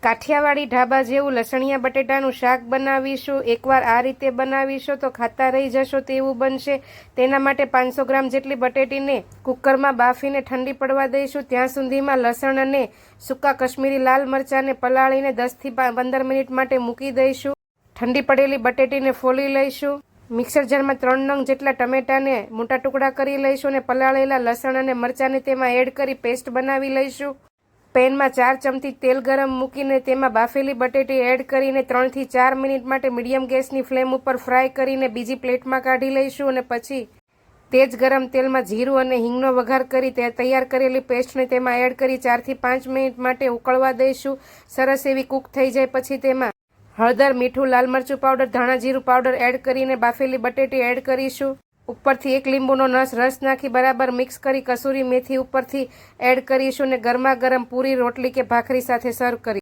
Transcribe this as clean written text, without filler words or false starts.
કાઠિયાવાડી ઢાબા જેવું લસણિયા બટેટાનું શાક બનાવીશું। એકવાર આ રીતે બનાવીશું તો ખાતા રહી જશો તેવું બનશે। તેના માટે 500 ગ્રામ જેટલી બટેટીને કુકરમાં બાફીને ઠંડી પડવા દઈશું। ત્યાં સુધીમાં લસણ અને સૂકા કશ્મીરી લાલ મરચાંને પલાળીને 10 થી 15 મિનિટ માટે મૂકી દઈશું। ઠંડી પડેલી બટેટીને ફોલી લઈશું। મિક્સર જારમાં 3 નંગ જેટલા ટમેટાને મોટા ટુકડા કરી લઈશું અને પલાળેલા લસણ અને મરચાંને તેમાં એડ કરી પેસ્ટ બનાવી લઈશું। પેનમાં 4 ચમચી તેલ ગરમ મૂકીને તેમાં બાફેલી બટેટી એડ કરીને 3 થી 4 મિનિટ માટે મીડિયમ ગેસની ફ્લેમ ઉપર ફ્રાય કરીને બીજી પ્લેટમાં કાઢી લઈશું અને પછી તે જ ગરમ તેલમાં જીરું અને હિંગનો વઘાર કરી તૈયાર કરેલી પેસ્ટને તેમાં એડ કરી 4 થી 5 મિનિટ માટે ઉકળવા દઈશું। સરસ એવી કૂક થઈ જાય પછી તેમાં હળદર, મીઠું, લાલ મરચું પાવડર, ધાણા જીરું પાવડર એડ કરીને બાફેલી બટેટી એડ કરીશું। ઉપરથી 1 લીંબુનો રસ નાખી બરાબર મિક્સ કરી કસૂરી મેથી ઉપરથી એડ કરીશું અને ગરમા ગરમ પૂરી, રોટલી કે ભાખરી સાથે સર્વ કરી